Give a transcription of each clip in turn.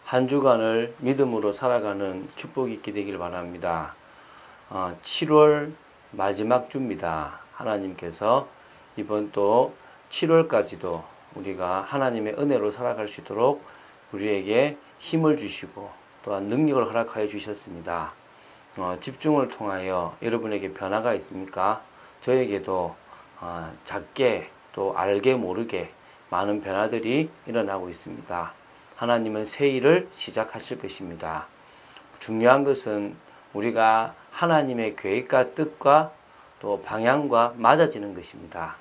한 주간을 믿음으로 살아가는 축복이 있게 되길 바랍니다. 7월 마지막 주입니다. 하나님께서 이번 또 7월까지도 우리가 하나님의 은혜로 살아갈 수 있도록 우리에게 힘을 주시고 또한 능력을 허락하여 주셨습니다. 집중을 통하여 여러분에게 변화가 있습니까? 저에게도 작게 또 알게 모르게 많은 변화들이 일어나고 있습니다. 하나님은 새 일을 시작하실 것입니다. 중요한 것은 우리가 하나님의 계획과 뜻과 또 방향과 맞아지는 것입니다.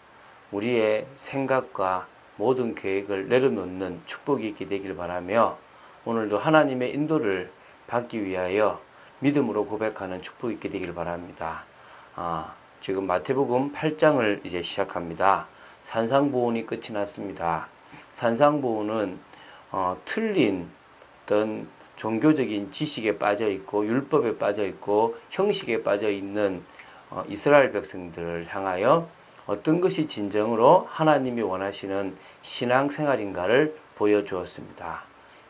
우리의 생각과 모든 계획을 내려놓는 축복이 있게 되길 바라며 오늘도 하나님의 인도를 받기 위하여 믿음으로 고백하는 축복이 있게 되길 바랍니다. 지금 마태복음 8장을 이제 시작합니다. 산상보훈이 끝이 났습니다. 산상보훈은 틀린 어떤 종교적인 지식에 빠져 있고 율법에 빠져 있고 형식에 빠져 있는 이스라엘 백성들을 향하여 어떤 것이 진정으로 하나님이 원하시는 신앙생활인가를 보여주었습니다.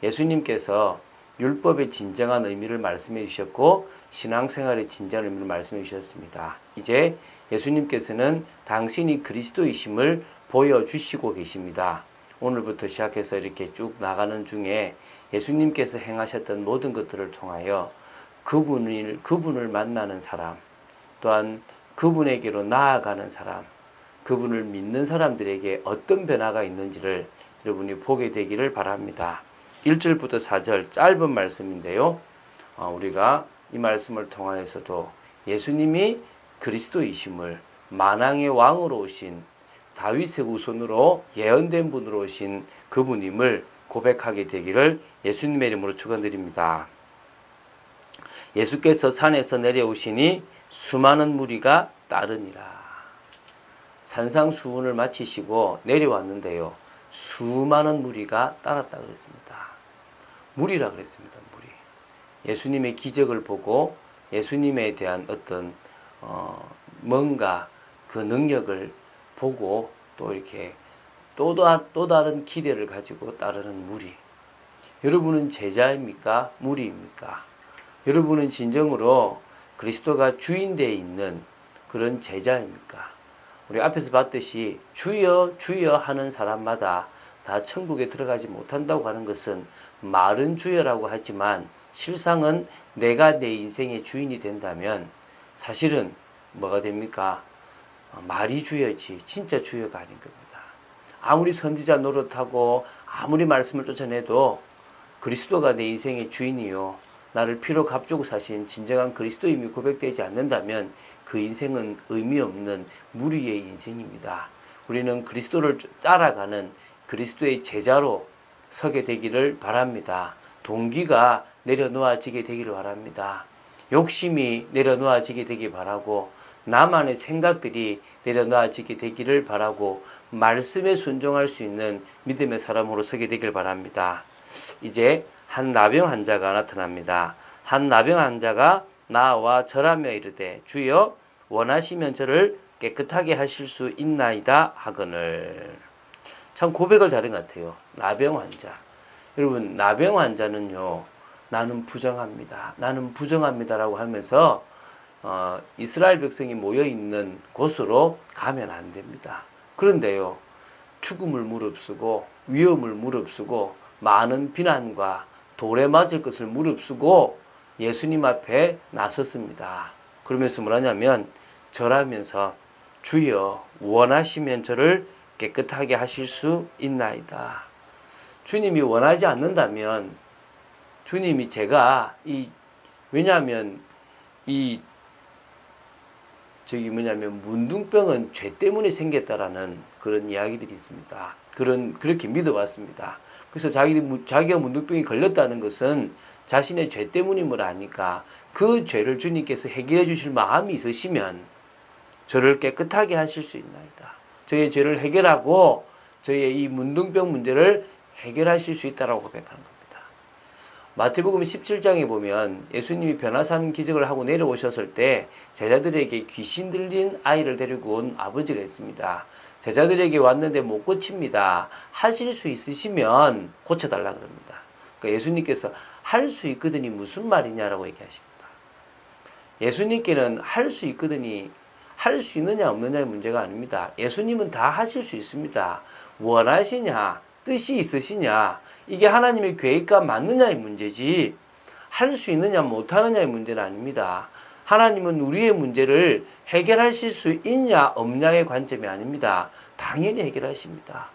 예수님께서 율법의 진정한 의미를 말씀해 주셨고 신앙생활의 진정한 의미를 말씀해 주셨습니다. 이제 예수님께서는 당신이 그리스도이심을 보여주시고 계십니다. 오늘부터 시작해서 이렇게 쭉 나가는 중에 예수님께서 행하셨던 모든 것들을 통하여 그분을 만나는 사람, 또한 그분에게로 나아가는 사람, 그분을 믿는 사람들에게 어떤 변화가 있는지를 여러분이 보게 되기를 바랍니다. 1절부터 4절 짧은 말씀인데요. 우리가 이 말씀을 통하여서도 예수님이 그리스도이심을 만왕의 왕으로 오신 다윗의 후손으로 예언된 분으로 오신 그분임을 고백하게 되기를 예수님의 이름으로 축원드립니다. 예수께서 산에서 내려오시니 수많은 무리가 따르니라. 산상수훈을 마치시고 내려왔는데요. 수많은 무리가 따랐다 그랬습니다. 무리라 그랬습니다. 무리. 예수님의 기적을 보고 예수님에 대한 어떤 뭔가 그 능력을 보고 또 이렇게 또 다른 기대를 가지고 따르는 무리. 여러분은 제자입니까? 무리입니까? 여러분은 진정으로 그리스도가 주인되어 있는 그런 제자입니까? 우리 앞에서 봤듯이 주여 주여 하는 사람마다 다 천국에 들어가지 못한다고 하는 것은 말은 주여라고 하지만 실상은 내가 내 인생의 주인이 된다면 사실은 뭐가 됩니까? 말이 주여지 진짜 주여가 아닌 겁니다. 아무리 선지자 노릇하고 아무리 말씀을 쫓아내도 그리스도가 내 인생의 주인이요 나를 피로 값주고 사신 진정한 그리스도임이 고백되지 않는다면 그 인생은 의미 없는 무리의 인생입니다. 우리는 그리스도를 따라가는 그리스도의 제자로 서게 되기를 바랍니다. 동기가 내려놓아지게 되기를 바랍니다. 욕심이 내려놓아지게 되기 바라고 나만의 생각들이 내려놓아지게 되기를 바라고 말씀에 순종할 수 있는 믿음의 사람으로 서게 되길 바랍니다. 이제 한 나병 환자가 나타납니다. 한 나병 환자가 나와 절하며 이르되 주여 원하시면 저를 깨끗하게 하실 수 있나이다 하거늘. 참 고백을 잘한 것 같아요. 나병 환자. 여러분 나병 환자는요. 나는 부정합니다. 나는 부정합니다라고 하면서 이스라엘 백성이 모여있는 곳으로 가면 안 됩니다. 그런데요. 죽음을 무릅쓰고 위험을 무릅쓰고 많은 비난과 돌에 맞을 것을 무릅쓰고 예수님 앞에 나섰습니다. 그러면서 뭐라냐면 절하면서 주여 원하시면 저를 깨끗하게 하실 수 있나이다. 주님이 원하지 않는다면 주님이 제가 왜냐하면 문둥병은 죄 때문에 생겼다라는 그런 이야기들이 있습니다. 그렇게 믿어왔습니다. 그래서 자기가 문둥병이 걸렸다는 것은 자신의 죄 때문임을 아니까 그 죄를 주님께서 해결해 주실 마음이 있으시면 저를 깨끗하게 하실 수 있나이다. 저의 죄를 해결하고 저의 이 문둥병 문제를 해결하실 수 있다라고 고백하는 겁니다. 마태복음 17장에 보면 예수님이 변화산 기적을 하고 내려오셨을 때 제자들에게 귀신 들린 아이를 데리고 온 아버지가 있습니다. 제자들에게 왔는데 못 고칩니다. 하실 수 있으시면 고쳐달라 그럽니다. 그러니까 예수님께서 할 수 있거든이 무슨 말이냐라고 얘기하십니다. 예수님께는 할 수 있거든이 할 수 있느냐 없느냐의 문제가 아닙니다. 예수님은 다 하실 수 있습니다. 원하시냐, 뜻이 있으시냐, 이게 하나님의 계획과 맞느냐의 문제지 할 수 있느냐 못하느냐의 문제는 아닙니다. 하나님은 우리의 문제를 해결하실 수 있냐 없냐의 관점이 아닙니다. 당연히 해결하십니다.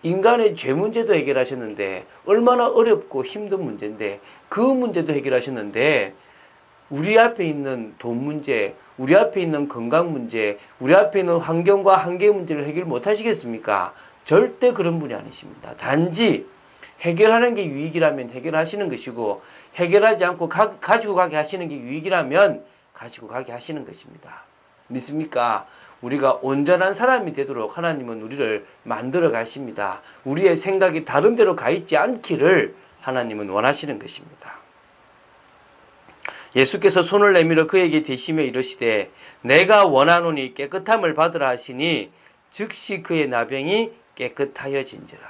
인간의 죄 문제도 해결하셨는데 얼마나 어렵고 힘든 문제인데 그 문제도 해결하셨는데 우리 앞에 있는 돈 문제, 우리 앞에 있는 건강 문제, 우리 앞에 있는 환경과 한계 문제를 해결 못 하시겠습니까? 절대 그런 분이 아니십니다. 단지 해결하는 게 유익이라면 해결하시는 것이고 해결하지 않고 가지고 가게 하시는 게 유익이라면 가지고 가게 하시는 것입니다. 믿습니까? 우리가 온전한 사람이 되도록 하나님은 우리를 만들어 가십니다. 우리의 생각이 다른 데로 가 있지 않기를 하나님은 원하시는 것입니다. 예수께서 손을 내밀어 그에게 대시며 이르시되 내가 원하노니 깨끗함을 받으라 하시니 즉시 그의 나병이 깨끗하여진지라.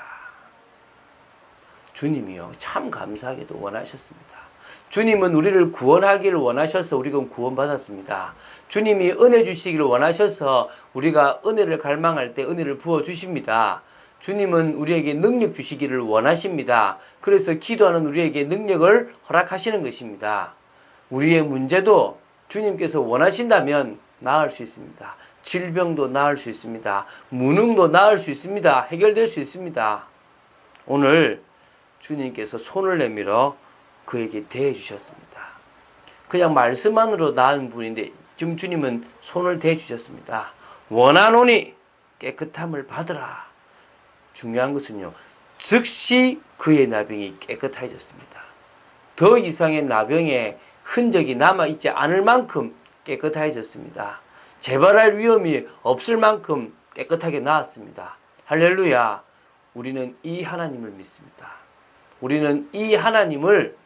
주님이요 참 감사하게도 원하셨습니다. 주님은 우리를 구원하기를 원하셔서 우리가 구원받았습니다. 주님이 은혜 주시기를 원하셔서 우리가 은혜를 갈망할 때 은혜를 부어주십니다. 주님은 우리에게 능력 주시기를 원하십니다. 그래서 기도하는 우리에게 능력을 허락하시는 것입니다. 우리의 문제도 주님께서 원하신다면 나을 수 있습니다. 질병도 나을 수 있습니다. 무능도 나을 수 있습니다. 해결될 수 있습니다. 오늘 주님께서 손을 내밀어 그에게 대해 주셨습니다. 그냥 말씀만으로 나은 분인데 지금 주님은 손을 대해 주셨습니다. 원하노니 깨끗함을 받으라. 중요한 것은요. 즉시 그의 나병이 깨끗해졌습니다. 더 이상의 나병의 흔적이 남아있지 않을 만큼 깨끗해졌습니다. 재발할 위험이 없을 만큼 깨끗하게 나았습니다. 할렐루야. 우리는 이 하나님을 믿습니다. 우리는 이 하나님을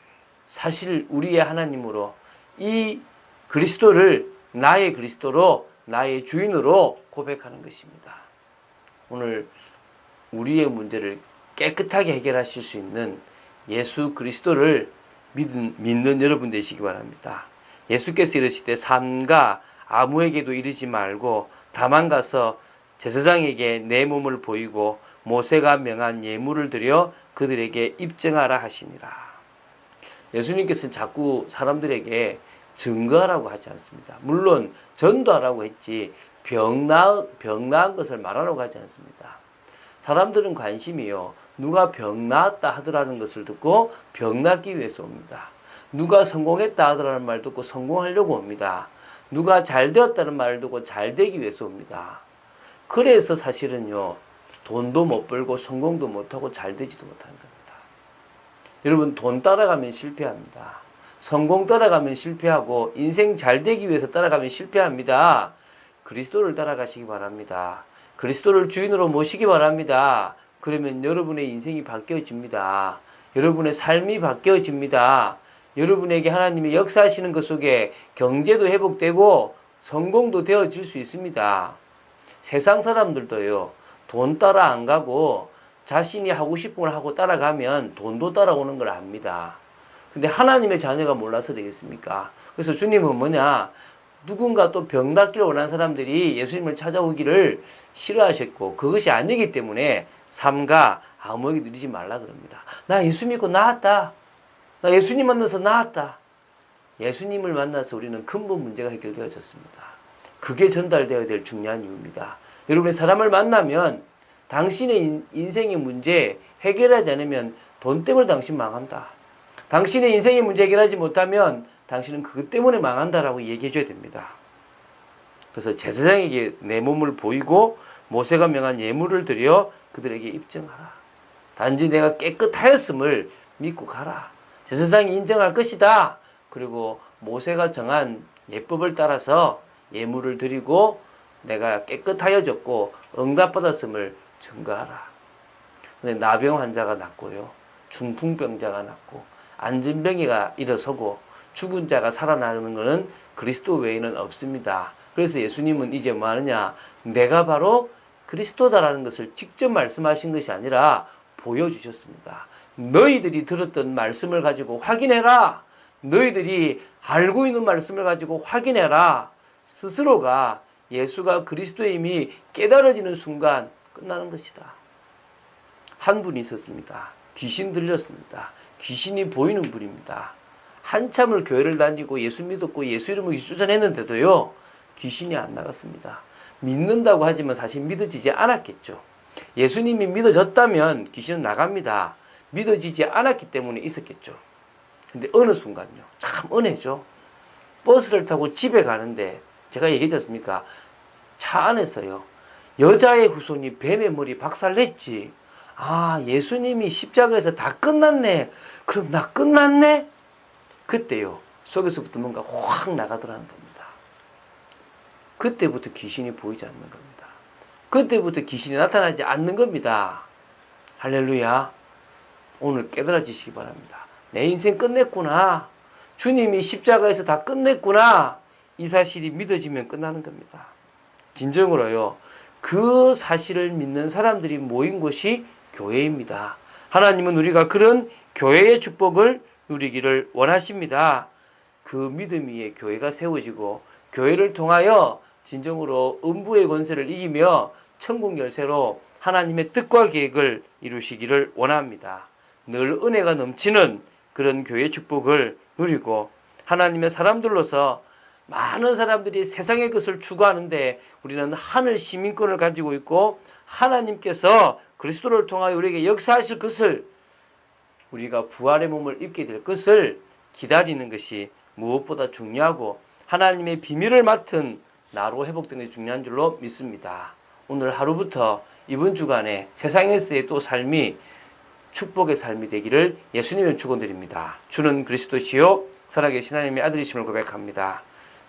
사실 우리의 하나님으로 이 그리스도를 나의 그리스도로 나의 주인으로 고백하는 것입니다. 오늘 우리의 문제를 깨끗하게 해결하실 수 있는 예수 그리스도를 믿는 여러분 되시기 바랍니다. 예수께서 이르시되 삼가 아무에게도 이르지 말고 다만 가서 제사장에게 내 몸을 보이고 모세가 명한 예물을 드려 그들에게 입증하라 하시니라. 예수님께서는 자꾸 사람들에게 증거하라고 하지 않습니다. 물론 전도하라고 했지 병나은 것을 말하라고 하지 않습니다. 사람들은 관심이요. 누가 병 나았다 하더라는 것을 듣고 병 낫기 위해서 옵니다. 누가 성공했다 하더라는 말 듣고 성공하려고 옵니다. 누가 잘 되었다는 말을 듣고 잘 되기 위해서 옵니다. 그래서 사실은요. 돈도 못 벌고 성공도 못하고 잘 되지도 못하는 겁니다. 여러분 돈 따라가면 실패합니다. 성공 따라가면 실패하고 인생 잘 되기 위해서 따라가면 실패합니다. 그리스도를 따라가시기 바랍니다. 그리스도를 주인으로 모시기 바랍니다. 그러면 여러분의 인생이 바뀌어집니다. 여러분의 삶이 바뀌어집니다. 여러분에게 하나님이 역사하시는 것 속에 경제도 회복되고 성공도 되어질 수 있습니다. 세상 사람들도요. 돈 따라 안 가고 자신이 하고 싶은 걸 하고 따라가면 돈도 따라오는 걸 압니다. 근데 하나님의 자녀가 몰라서 되겠습니까? 그래서 주님은 뭐냐? 누군가 또 병 낫기를 원하는 사람들이 예수님을 찾아오기를 싫어하셨고 그것이 아니기 때문에 삼가 아무에게 누리지 말라 그럽니다. 나 예수 믿고 나았다. 나 예수님 만나서 나았다. 예수님을 만나서 우리는 근본 문제가 해결되어졌습니다. 그게 전달되어야 될 중요한 이유입니다. 여러분이 사람을 만나면 당신의 인생의 문제 해결하지 않으면 돈 때문에 당신 망한다. 당신의 인생의 문제 해결하지 못하면 당신은 그것 때문에 망한다라고 얘기해 줘야 됩니다. 그래서 제사장에게 내 몸을 보이고 모세가 명한 예물을 드려 그들에게 입증하라. 단지 내가 깨끗하였음을 믿고 가라. 제사장이 인정할 것이다. 그리고 모세가 정한 예법을 따라서 예물을 드리고 내가 깨끗하여졌고 응답받았음을 증거하라. 근데 나병 환자가 낫고요. 중풍병자가 낫고 안진병이가 일어서고 죽은 자가 살아나는 것은 그리스도 외에는 없습니다. 그래서 예수님은 이제 뭐 하느냐? 내가 바로 그리스도다라는 것을 직접 말씀하신 것이 아니라 보여주셨습니다. 너희들이 들었던 말씀을 가지고 확인해라. 너희들이 알고 있는 말씀을 가지고 확인해라. 스스로가 예수가 그리스도임이 깨달아지는 순간 끝나는 것이다. 한 분이 있었습니다. 귀신 들렸습니다. 귀신이 보이는 분입니다. 한참을 교회를 다니고 예수 믿었고 예수 이름을 쫓아냈는데도요, 귀신이 안 나갔습니다. 믿는다고 하지만 사실 믿어지지 않았겠죠. 예수님이 믿어졌다면 귀신은 나갑니다. 믿어지지 않았기 때문에 있었겠죠. 근데 어느 순간요, 참 은혜죠. 버스를 타고 집에 가는데 제가 얘기했지 않습니까? 차 안에서요, 여자의 후손이 뱀의 머리 박살냈지. 아, 예수님이 십자가에서 다 끝났네. 그럼 나 끝났네? 그때요, 속에서부터 뭔가 확 나가더라는 겁니다. 그때부터 귀신이 보이지 않는 겁니다. 그때부터 귀신이 나타나지 않는 겁니다. 할렐루야. 오늘 깨달아지시기 바랍니다. 내 인생 끝냈구나. 주님이 십자가에서 다 끝냈구나. 이 사실이 믿어지면 끝나는 겁니다. 진정으로요, 그 사실을 믿는 사람들이 모인 곳이 교회입니다. 하나님은 우리가 그런 교회의 축복을 누리기를 원하십니다. 그 믿음 위에 교회가 세워지고 교회를 통하여 진정으로 음부의 권세를 이기며 천국 열쇠로 하나님의 뜻과 계획을 이루시기를 원합니다. 늘 은혜가 넘치는 그런 교회 축복을 누리고 하나님의 사람들로서 많은 사람들이 세상의 것을 추구하는데 우리는 하늘 시민권을 가지고 있고 하나님께서 그리스도를 통하여 우리에게 역사하실 것을, 우리가 부활의 몸을 입게 될 것을 기다리는 것이 무엇보다 중요하고 하나님의 비밀을 맡은 나로 회복된 것이 중요한 줄로 믿습니다. 오늘 하루부터 이번 주간에 세상에서의 또 삶이 축복의 삶이 되기를 예수님의 축원드립니다. 주는 그리스도시요 살아계신 하나님의 아들이심을 고백합니다.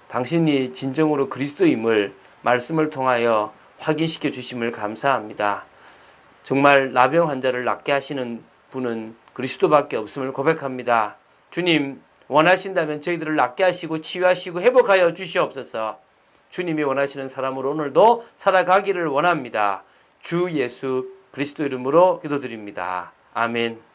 당신이 진정으로 그리스도임을 말씀을 통하여 확인시켜 주심을 감사합니다. 정말 나병 환자를 낫게 하시는 분은 그리스도밖에 없음을 고백합니다. 주님, 원하신다면 저희들을 낫게 하시고 치유하시고 회복하여 주시옵소서. 주님이 원하시는 사람으로 오늘도 살아가기를 원합니다. 주 예수 그리스도 이름으로 기도드립니다. 아멘.